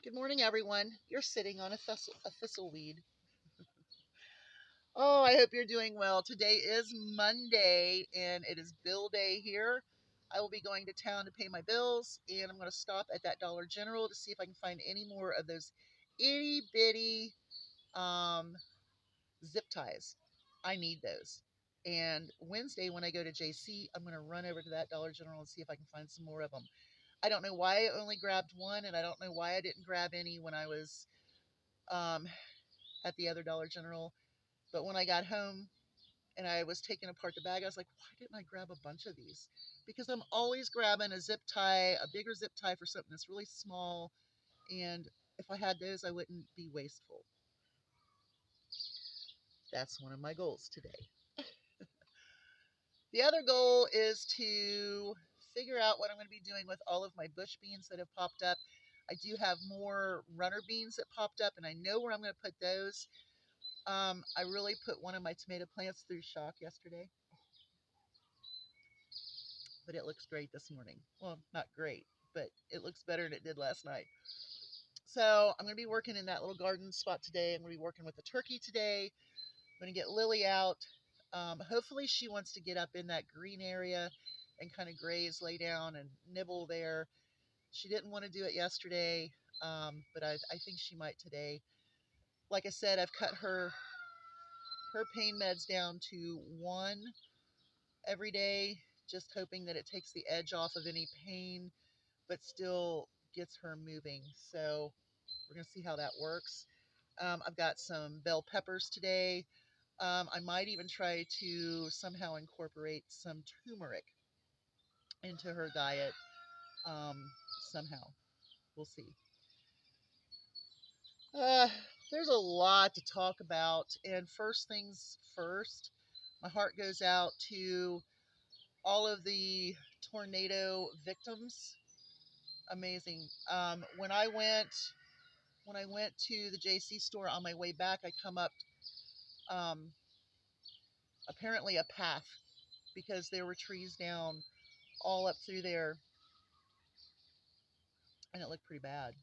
Good morning, everyone. You're sitting on a thistleweed. Oh, I hope you're doing well. Today is Monday, and it is bill day here. I will be going to town to pay my bills, and I'm going to stop at that Dollar General to see if I can find any more of those itty bitty um, zip ties. I need those. And Wednesday, when I go to JC, I'm going to run over to that Dollar General and see if I can find some more of them. I don't know why I only grabbed one, and I don't know why I didn't grab any when I was um, at the other Dollar General. But when I got home and I was taking apart the bag, I was like, why didn't I grab a bunch of these? Because I'm always grabbing a zip tie, a bigger zip tie for something that's really small. And if I had those, I wouldn't be wasteful. That's one of my goals today. The other goal is to figure out what I'm going to be doing with all of my bush beans that have popped up. I do have more runner beans that popped up, and I know where I'm going to put those. I really put one of my tomato plants through shock yesterday, but it looks great this morning. Well, not great, but it looks better than it did last night. So I'm going to be working in that little garden spot today. I'm going to be working with the turkey today. I'm going to get Lily out. Hopefully she wants to get up in that green area and kind of graze, lay down, and nibble there. She didn't want to do it yesterday, but I think she might today. Like I said, I've cut her pain meds down to one every day, just hoping that it takes the edge off of any pain, but still gets her moving. So we're going to see how that works. I've got some bell peppers today. I might even try to somehow incorporate some turmeric into her diet somehow. We'll see. Uh, there's a lot to talk about. And first things first, my heart goes out to all of the tornado victims. Amazing. When I went to the JC store on my way back, I come up um, apparently a path because there were trees down all up through there, and it looked pretty bad.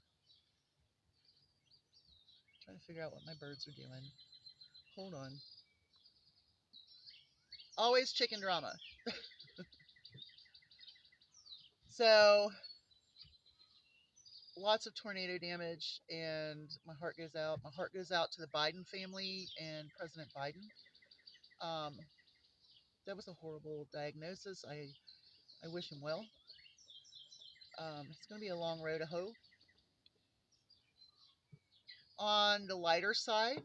Trying to figure out what my birds are doing. Hold on. Always chicken drama. So lots of tornado damage, and my heart goes out. My heart goes out to the Biden family and President Biden. Um, that was a horrible diagnosis. I wish him well. It's going to be a long road to hoe. On the lighter side,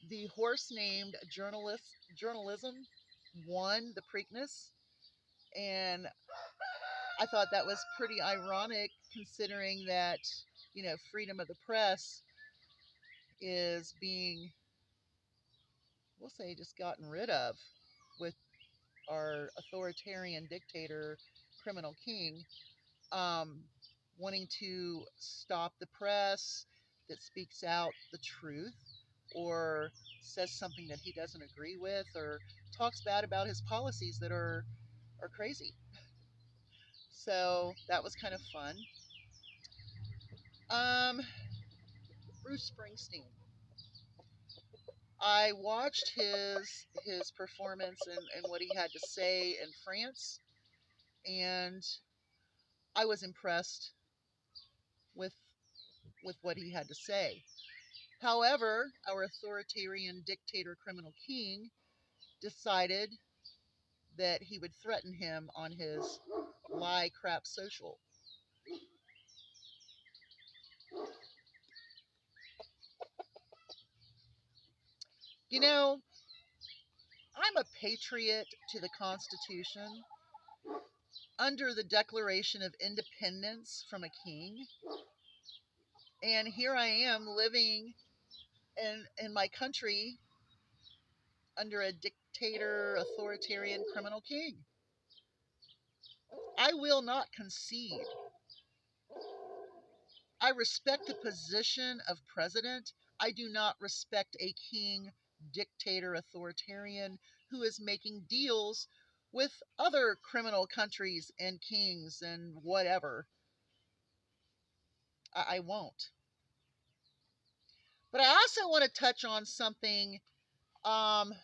the horse named journalism won the Preakness, and I thought that was pretty ironic considering that freedom of the press is being, we'll say, just gotten rid of with our authoritarian dictator, criminal king, um, wanting to stop the press that speaks out the truth or says something that he doesn't agree with or talks bad about his policies that are crazy. So that was kind of fun. Um, Bruce Springsteen. I watched his performance and what he had to say in France, and I was impressed with what he had to say. However, our authoritarian dictator criminal king decided that he would threaten him on his lie crap social. You know, I'm a patriot to the Constitution under the Declaration of Independence from a king, and here I am living in my country under a dictator, authoritarian criminal king. I will not concede. I respect the position of president. I do not respect a king, dictator, authoritarian who is making deals with other criminal countries and kings and whatever. I won't. But I also want to touch on something. Um,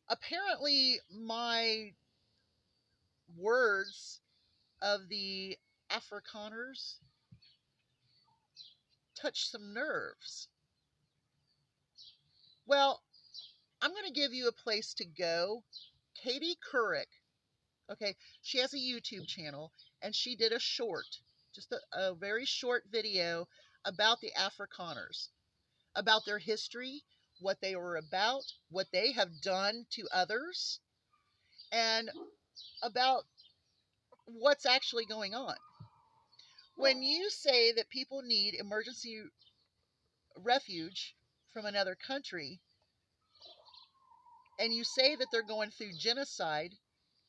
Apparently, my words of the Afrikaners touch some nerves. Well, I'm going to give you a place to go. Katie Couric, okay, she has a YouTube channel, and she did a short, just a very short video about the Afrikaners, about their history, what they were about, what they have done to others, and about what's actually going on. When you say that people need emergency refuge from another country, and you say that they're going through genocide,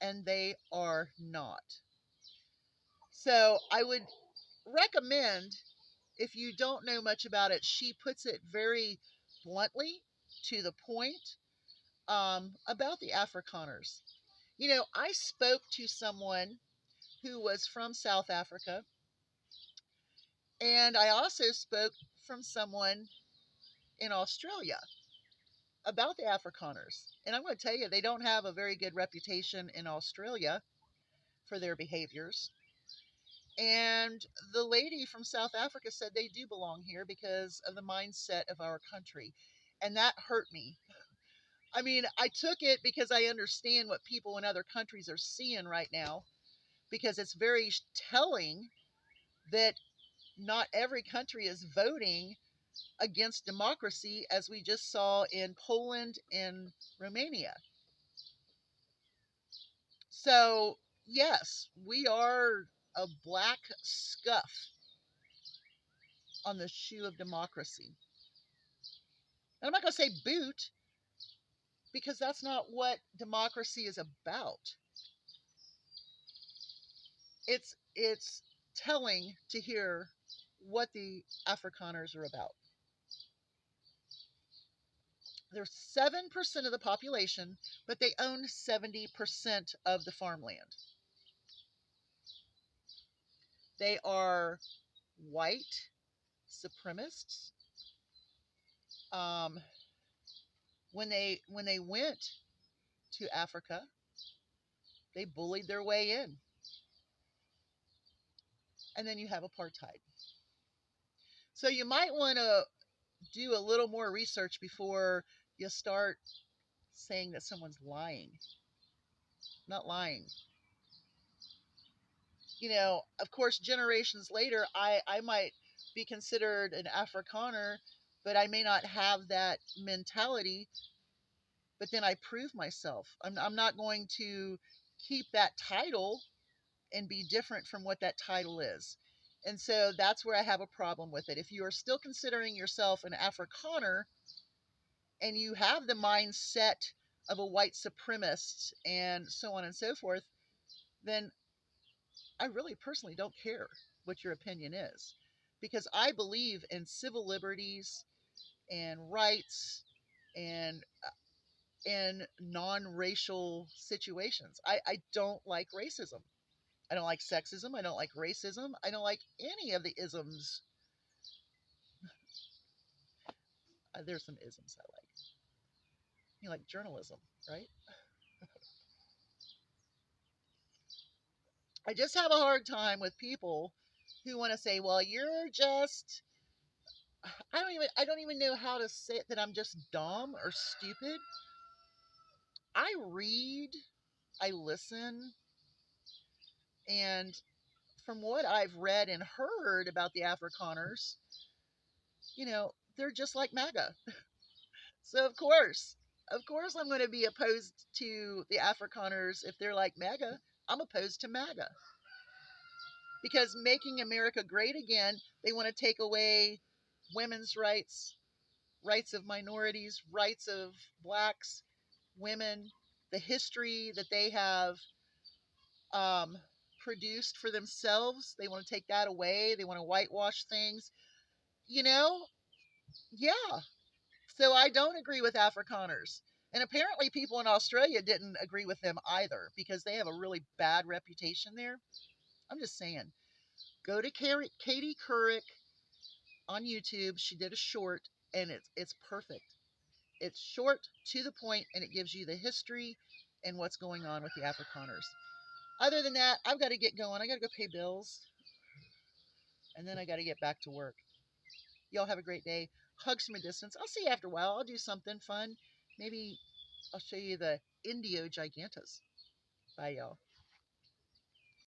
and they are not. So I would recommend, if you don't know much about it, she puts it very bluntly, to the point, about the Afrikaners. You know, I spoke to someone who was from South Africa, and I also spoke from someone in Australia about the Afrikaners. And I'm going to tell you, they don't have a very good reputation in Australia for their behaviors. And the lady from South Africa said they do belong here because of the mindset of our country. And that hurt me. I mean, I took it because I understand what people in other countries are seeing right now, because it's very telling that not every country is voting against democracy, as we just saw in Poland and Romania. So, yes, we are a black scuff on the shoe of democracy. And I'm not going to say boot, because that's not what democracy is about. It's telling to hear what the Afrikaners are about. They're 7% of the population, but they own 70% of the farmland. They are white supremacists. Um, when they went to Africa, they bullied their way in, and then you have apartheid. So you might want to do a little more research before you start saying that someone's lying. Not lying. You know, of course, generations later, I might be considered an Afrikaner, but I may not have that mentality. But then I prove myself. I'm not going to keep that title and be different from what that title is. And so that's where I have a problem with it. If you are still considering yourself an Afrikaner and you have the mindset of a white supremacist and so on and so forth, then I really personally don't care what your opinion is, because I believe in civil liberties and rights and non-racial situations. I don't like racism. I don't like sexism. I don't like racism. I don't like any of the isms. There's some isms I like. You like journalism, right? I just have a hard time with people who want to say, "Well, you're just." I don't even know how to say it, that I'm just dumb or stupid. I read, I listen, and from what I've read and heard about the Afrikaners, they're just like MAGA. So of course, I'm going to be opposed to the Afrikaners if they're like MAGA. I'm opposed to MAGA because making America great again, they want to take away women's rights, rights of minorities, rights of blacks, women, the history that they have um, produced for themselves. They want to take that away. They want to whitewash things. You know, yeah. So I don't agree with Afrikaners. And apparently, people in Australia didn't agree with them either, because they have a really bad reputation there. I'm just saying. Go to Katie Couric on YouTube. She did a short, and it's perfect. It's short, to the point, and it gives you the history and what's going on with the Afrikaners. Other than that, I've got to get going. I got to go pay bills, and then I got to get back to work. Y'all have a great day. Hugs from a distance. I'll see you after a while. I'll do something fun. Maybe I'll show you the Indio Gigantas. Bye, y'all.